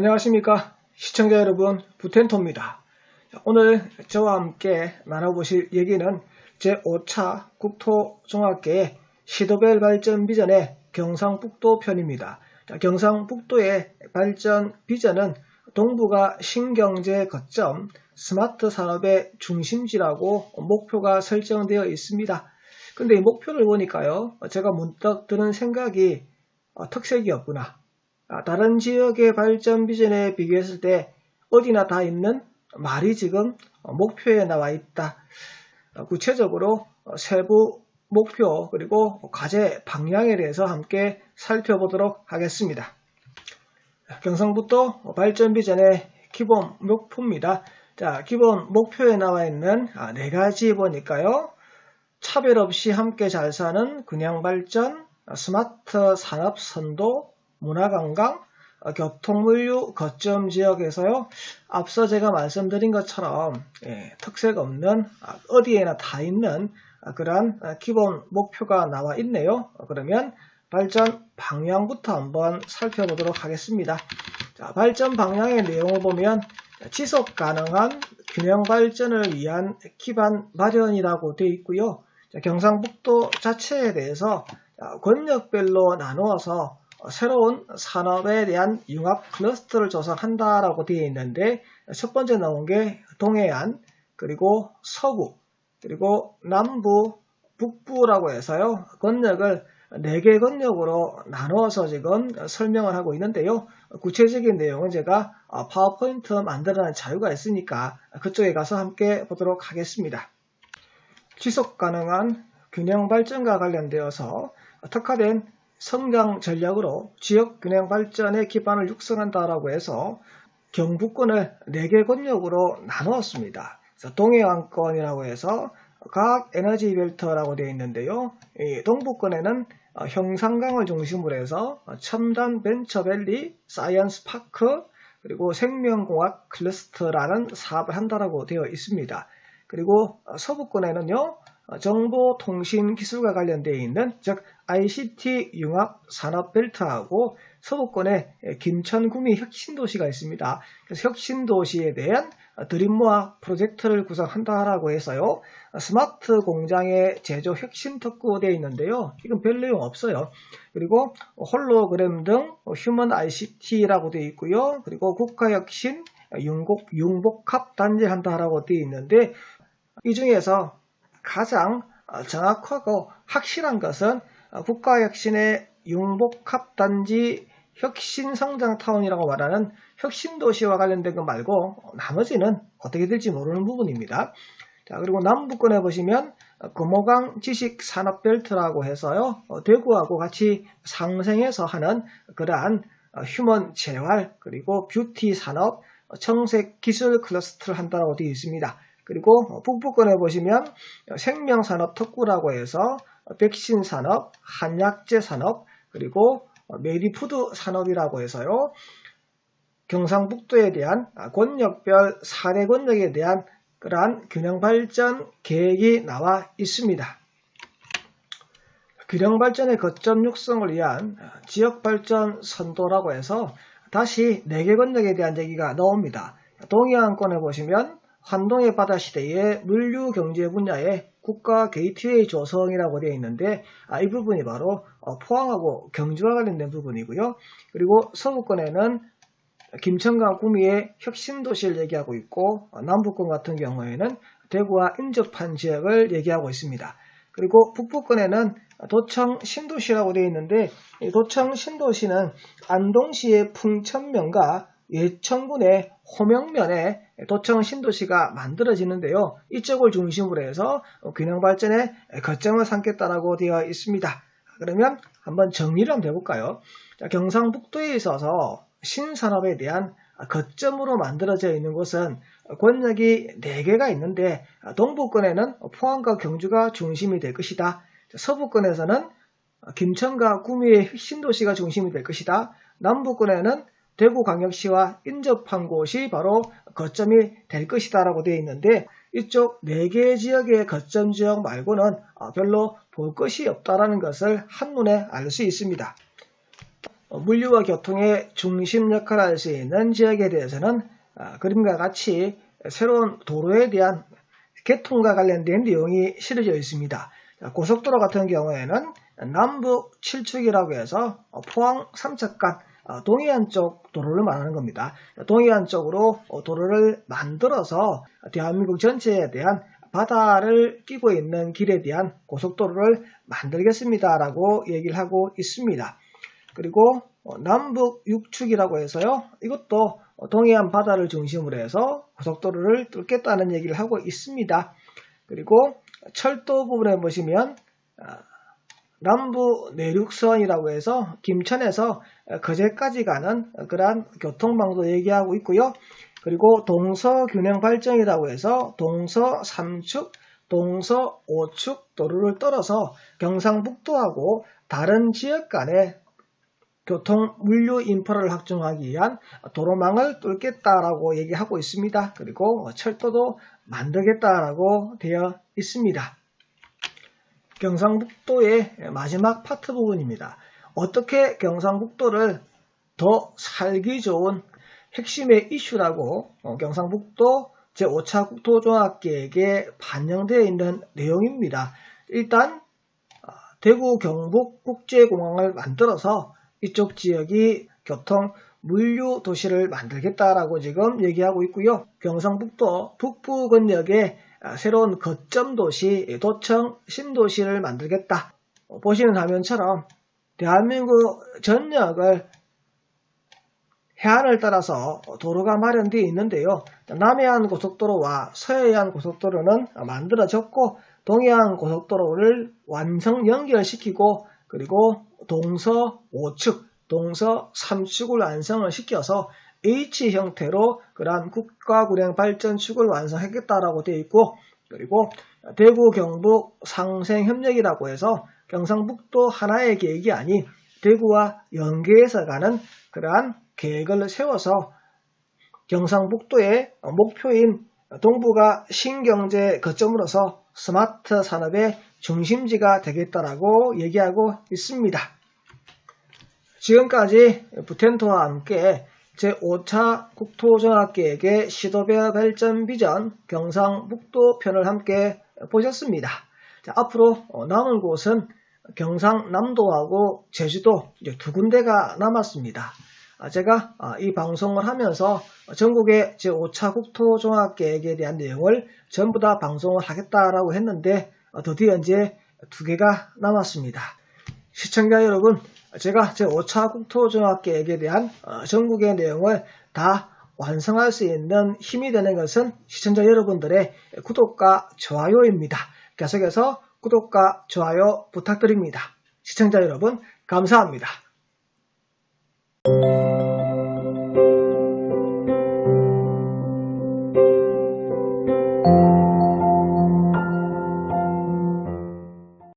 안녕하십니까 시청자 여러분, 부텐토입니다. 오늘 저와 함께 나눠보실 얘기는 제5차 국토종합계획 시도별 발전 비전의 경상북도 편입니다. 경상북도의 발전 비전은 동부가 신경제 거점, 스마트 산업의 중심지라고 목표가 설정되어 있습니다. 근데 이 목표를 보니까요, 제가 문득 드는 생각이 특색이 없구나. 다른 지역의 발전 비전에 비교했을 때 어디나 다 있는 말이 지금 목표에 나와 있다. 구체적으로 세부 목표 그리고 과제 방향에 대해서 함께 살펴보도록 하겠습니다. 경상북도 발전 비전의 기본 목표입니다. 자, 기본 목표에 나와 있는 네 가지 보니까요. 차별 없이 함께 잘 사는 균형 발전, 스마트 산업 선도, 문화관광, 교통물류 거점 지역에서요. 앞서 제가 말씀드린 것처럼 특색 없는 어디에나 다 있는 그러한 기본 목표가 나와 있네요. 그러면 발전 방향부터 한번 살펴보도록 하겠습니다. 자, 발전 방향의 내용을 보면 지속 가능한 균형 발전을 위한 기반 마련이라고 되어 있고요. 자, 경상북도 자체에 대해서 권역별로 나누어서 새로운 산업에 대한 융합 클러스터를 조성한다라고 되어 있는데, 첫 번째 나온 게 동해안, 그리고 서부, 그리고 남부, 북부라고 해서요. 권역을 4개 권역으로 나누어서 지금 설명을 하고 있는데요. 구체적인 내용은 제가 파워포인트 만들어내는 자유가 있으니까 그쪽에 가서 함께 보도록 하겠습니다. 지속 가능한 균형 발전과 관련되어서 특화된 성장 전략으로 지역 균형 발전의 기반을 육성한다라고 해서 경북권을 4개 권역으로 나누었습니다. 그래서 동해안권이라고 해서 과학 에너지 벨트라고 되어 있는데요. 이 동북권에는 형산강을 중심으로 해서 첨단 벤처밸리, 사이언스 파크, 그리고 생명공학 클러스터라는 사업을 한다라고 되어 있습니다. 그리고 서부권에는요. 정보통신기술과 관련되어 있는 즉 ICT 융합 산업벨트하고 서부권에 김천구미 혁신도시가 있습니다. 그래서 혁신도시에 대한 드림모아 프로젝트를 구성한다라고 해서요. 스마트 공장의 제조 혁신 특구 되어 있는데요. 이건 별 내용 없어요. 그리고 홀로그램 등 휴먼 ICT라고 되어 있고요. 그리고 국가혁신 융복합 단지를 한다라고 되어 있는데, 이 중에서 가장 정확하고 확실한 것은 국가혁신의 융복합단지 혁신성장타운이라고 말하는 혁신도시와 관련된 것 말고 나머지는 어떻게 될지 모르는 부분입니다. 자, 그리고 남부권에 보시면 금호강 지식산업벨트라고 해서요. 대구하고 같이 상생해서 하는 그러한 휴먼 재활 그리고 뷰티 산업 청색 기술 클러스터를 한다고 되어 있습니다. 그리고 북부권에 보시면 생명산업 특구라고 해서 백신 산업, 한약재 산업, 그리고 메디푸드 산업이라고 해서요. 경상북도에 대한 권역별 4대 권역에 대한 그러한 균형발전 계획이 나와 있습니다. 균형발전의 거점 육성을 위한 지역발전 선도라고 해서 다시 4개 권역에 대한 얘기가 나옵니다. 동해안권에 보시면 환동의 바다 시대의 물류 경제 분야의 국가 게이트웨이 조성이라고 되어 있는데, 이 부분이 바로 포항하고 경주와 관련된 부분이고요. 그리고 서부권에는 김천강 구미의 혁신도시를 얘기하고 있고, 남부권 같은 경우에는 대구와 인접한 지역을 얘기하고 있습니다. 그리고 북부권에는 도청 신도시라고 되어 있는데, 이 도청 신도시는 안동시의 풍천면과 예천군의 호명면에 도청 신도시가 만들어지는데요. 이쪽을 중심으로 해서 균형발전의 거점을 삼겠다라고 되어 있습니다. 그러면 한번 정리를 한번 해볼까요? 자, 경상북도에 있어서 신산업에 대한 거점으로 만들어져 있는 곳은 권역이 4개가 있는데, 동부권에는 포항과 경주가 중심이 될 것이다. 서부권에서는 김천과 구미의 신도시가 중심이 될 것이다. 남부권에는 대구광역시와 인접한 곳이 바로 거점이 될 것이다 라고 되어 있는데, 이쪽 4개 지역의 거점 지역 말고는 별로 볼 것이 없다라는 것을 한눈에 알 수 있습니다. 물류와 교통의 중심 역할을 할 수 있는 지역에 대해서는 그림과 같이 새로운 도로에 대한 개통과 관련된 내용이 실어져 있습니다. 고속도로 같은 경우에는 남북 7축이라고 해서 포항 삼척간 동해안 쪽 도로를 말하는 겁니다. 동해안 쪽으로 도로를 만들어서 대한민국 전체에 대한 바다를 끼고 있는 길에 대한 고속도로를 만들겠습니다라고 얘기를 하고 있습니다. 그리고 남북 6축이라고 해서요. 이것도 동해안 바다를 중심으로 해서 고속도로를 뚫겠다는 얘기를 하고 있습니다. 그리고 철도 부분에 보시면 남부 내륙선이라고 해서 김천에서 거제까지 가는 그러한 교통망도 얘기하고 있고요. 그리고 동서균형 발전이라고 해서 동서 3축, 동서 5축 도로를 떨어서 경상북도하고 다른 지역 간의 교통 물류 인프라를 확충하기 위한 도로망을 뚫겠다라고 얘기하고 있습니다. 그리고 철도도 만들겠다라고 되어 있습니다. 경상북도의 마지막 파트 부분입니다. 어떻게 경상북도를 더 살기 좋은 핵심의 이슈라고 경상북도 제5차 국토종합계획에 반영되어 있는 내용입니다. 일단 대구 경북 국제공항을 만들어서 이쪽 지역이 교통 물류 도시를 만들겠다라고 지금 얘기하고 있고요. 경상북도 북부 권역에 새로운 거점 도시, 도청 신도시를 만들겠다. 보시는 화면처럼 대한민국 전역을 해안을 따라서 도로가 마련되어 있는데요. 남해안 고속도로와 서해안 고속도로는 만들어졌고 동해안 고속도로를 완성 연결시키고 그리고 동서 5축, 동서 3축을 완성을 시켜서 H 형태로 그러한 국가구령 발전축을 완성하겠다라고 되어 있고 그리고 대구 경북 상생협력이라고 해서 경상북도 하나의 계획이 아닌 대구와 연계해서 가는 그러한 계획을 세워서 경상북도의 목표인 동부가 신경제 거점으로서 스마트 산업의 중심지가 되겠다라고 얘기하고 있습니다. 지금까지 부텐토와 함께 제5차 국토종합계획의 시도별 발전 비전 경상북도 편을 함께 보셨습니다. 자, 앞으로 남은 곳은 경상남도하고 제주도 이제 두 군데가 남았습니다. 제가 이 방송을 하면서 전국의 제5차 국토종합계획에 대한 내용을 전부 다 방송을 하겠다라고 했는데 드디어 이제 두 개가 남았습니다. 시청자 여러분, 제가 제5차 국토종합계획에 대한 전국의 내용을 다 완성할 수 있는 힘이 되는 것은 시청자 여러분들의 구독과 좋아요입니다. 계속해서 구독과 좋아요 부탁드립니다. 시청자 여러분, 감사합니다.